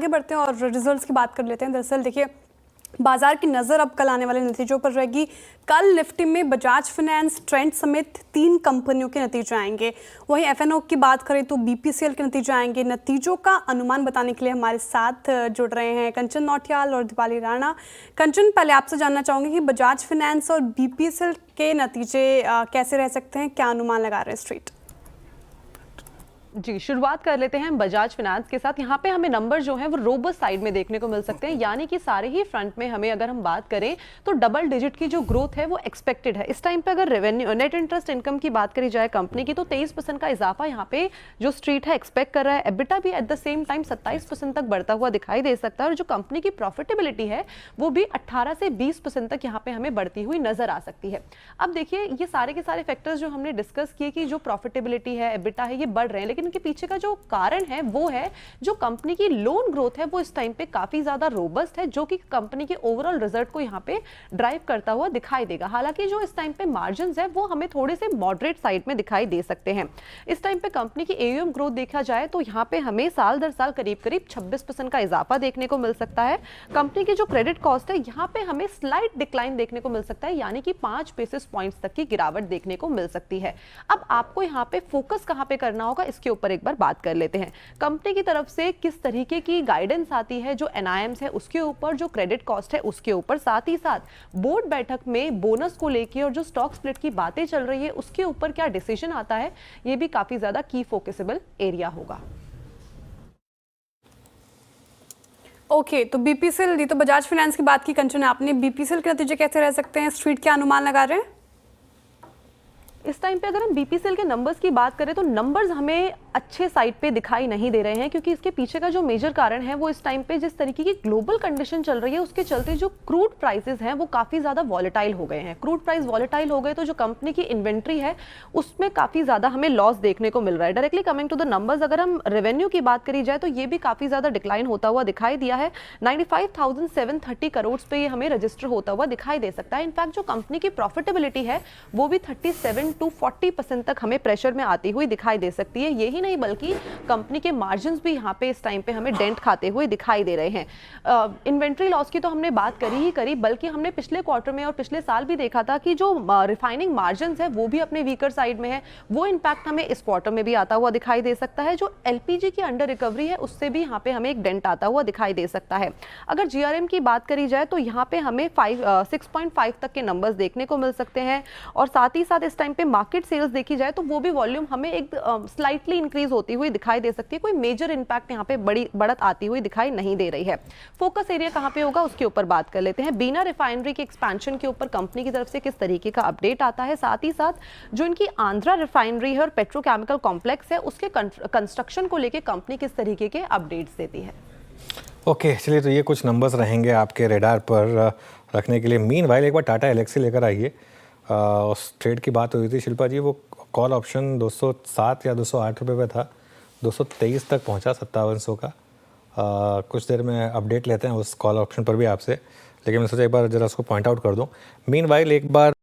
आगे बढ़ते हैं और रिजल्ट्स की बात कर लेते हैं। दरअसल देखिए, बाजार की नज़र अब कल आने वाले नतीजों पर रहेगी। कल निफ्टी में बजाज फाइनेंस, ट्रेंड समेत 3 कंपनियों के नतीजे आएंगे। वहीं एफएनओ की बात करें तो बीपीसीएल के नतीजे आएंगे। नतीजों का अनुमान बताने के लिए हमारे साथ जुड़ रहे हैं कंचन नौटियाल और दीपाली राणा। कंचन, पहले आपसे जानना चाहूँगी कि बजाज फाइनेंस और बीपीसीएल के नतीजे कैसे रह सकते हैं, क्या अनुमान लगा रहे हैं स्ट्रीट? जी, शुरुआत कर लेते हैं बजाज फाइनेंस के साथ। यहाँ पे हमें नंबर जो हैं वो रोबस्ट साइड में देखने को मिल सकते हैं, यानी कि सारे ही फ्रंट में हमें अगर हम बात करें तो डबल डिजिट की जो ग्रोथ है वो एक्सपेक्टेड है। इस टाइम पे अगर रेवेन्यू नेट इंटरेस्ट इनकम की बात करी जाए कंपनी की तो 23% का इजाफा यहाँ पे जो स्ट्रीट है एक्सपेक्ट कर रहा है। एबिटा भी एट द सेम टाइम 27% तक बढ़ता हुआ दिखाई दे सकता है और जो कंपनी की प्रॉफिटेबिलिटी है वो भी 18 से 20% तक यहाँ पे हमें बढ़ती हुई नजर आ सकती है। अब देखिए, ये सारे के सारे फैक्टर्स जो हमने डिस्कस किए कि जो प्रॉफिटेबिलिटी है, एबिटा है, ये बढ़ रहे हैं, लेकिन इनके पीछे का जो कारण है वो है जो कंपनी की लोन ग्रोथ है वो इस टाइम पे काफी ज्यादा रोबस्ट है, जो कि कंपनी के ओवरऑल रिजल्ट को यहाँ पे ड्राइव करता हुआ दिखाई देगा। हालांकि जो इस टाइम पे मार्जिन्स है वो हमें थोड़े से मॉडरेट साइड में दिखाई दे सकते हैं। इस टाइम पे कंपनी की एयूएम ग्रोथ देखा जाए तो यहाँ पे हमें साल दर साल करीब करीब 26% का इजाफा देखने को मिल सकता है। कंपनी की जो क्रेडिट कॉस्ट है यहाँ पे हमें स्लाइट डिक्लाइन देखने को मिल सकता है, यानी कि 5 बेसिस पॉइंट्स तक की गिरावट देखने को मिल सकती है। अब आपको यहाँ पे फोकस कहाँ पे करना होगा इसके ऊपर एक बार बात कर लेते हैं। कंपनी की तरफ से किस तरीके की गाइडेंस आती है, जो एनआईएम्स है उसके ऊपर, जो क्रेडिट कॉस्ट है उसके ऊपर, साथ ही साथ बोर्ड बैठक में बोनस को लेकर और जो स्टॉक स्प्लिट की बातें चल रही है उसके ऊपर क्या डिसीजन आता है, ये भी काफी ज्यादा की फोकसेबल एरिया होगा। ओके, तो बीपीसीएल, ये तो बजाज फाइनेंस की बात की कंचन ने आपने, बीपीसीएल के नतीजे कैसे रह सकते हैं, स्ट्रीट क्या अनुमान लगा रहे हैं? इस टाइम पे अगर हम बीपीसीएल के नंबर्स की बात करें तो नंबर्स हमें अच्छे साइड पे दिखाई नहीं दे रहे हैं, क्योंकि इसके पीछे का जो मेजर कारण है वो इस टाइम पे जिस तरीके की ग्लोबल कंडीशन चल रही है उसके चलते जो क्रूड प्राइसेस हैं वो काफी ज्यादा वॉलेटाइल हो गए हैं। क्रूड प्राइस वॉलेटाइल हो गए तो जो कंपनी की इन्वेंट्री है उसमें काफी ज्यादा हमें लॉस देखने को मिल रहा है। Directly coming to the numbers, अगर हम रेवेन्यू की बात करी जाए तो ये भी काफी ज्यादा डिक्लाइन होता हुआ दिखाई दिया है। 95,730 करोड़ पे ये हमें रजिस्टर होता हुआ दिखाई दे सकता है। इनफैक्ट जो कंपनी की प्रॉफिटेबिलिटी है वो भी 37 to 40% तक हमें प्रेशर में आती हुई दिखाई दे सकती है। यही नहीं बल्कि कंपनी के मार्जिन्स भी यहाँ पे इस टाइम पे हमें डेंट खाते हुए दिखाई दे रहे हैं। इन्वेंट्री लॉस की तो हमने बात करी, बल्कि हमने पिछले क्वार्टर में और पिछले साल भी देखा था कि जो रिफाइनिंग मार्जिन्स है वो भी अपने वीकर साइड में है। वो इम्पैक्ट हमें इस क्वार्टर में भी आता हुआ दिखाई दे सकता है। जो एलपीजी की अंडर रिकवरी है उससे भी यहाँ पे हमें एक डेंट आता हुआ दिखाई दे सकता है। अगर जीआरएम की बात करी जाए तो यहाँ पे हमें 6.5 तक के नंबर्स देखने को मिल सकते हैं और साथ ही साथ इस टाइम पे मार्केट सेल्स देखी जाए तो वो भी वॉल्यूम हमें एक स्लाइटली इंक्रीज होती हुई दिखाई दे सकती है। कोई मेजर इंपैक्ट यहाँ पे बड़ी बढ़त आती हुई दिखाई नहीं दे रही है। फोकस एरिया कहाँ पे होगा उसके ऊपर बात कर लेते हैं। बीना रिफाइनरी के एक्सपेंशन के ऊपर कंपनी की तरफ से किस तरीके का अपडेट आता है, साथ ही साथ जो इनकी आंध्रा रिफाइनरी है और पेट्रोकेमिकल कॉम्प्लेक्स है उसके कंस्ट्रक्शन को लेकर कंपनी किस तरीके के अपडेट्स देती है। ओके, चलिए, तो ये कुछ नंबर्स रहेंगे आपके रेडार पर रखने के लिए। मीनवाइल एक बार टाटा एलेक्सी लेकर आइए। उस ट्रेड की बात हुई थी शिल्पा जी, वो कॉल ऑप्शन 207 या 208 रुपये पे था, 223 तक पहुंचा 5700 का। कुछ देर में अपडेट लेते हैं उस कॉल ऑप्शन पर भी आपसे, लेकिन मैं सोचा एक बार ज़रा उसको पॉइंट आउट कर दूं। मीनवाइल एक बार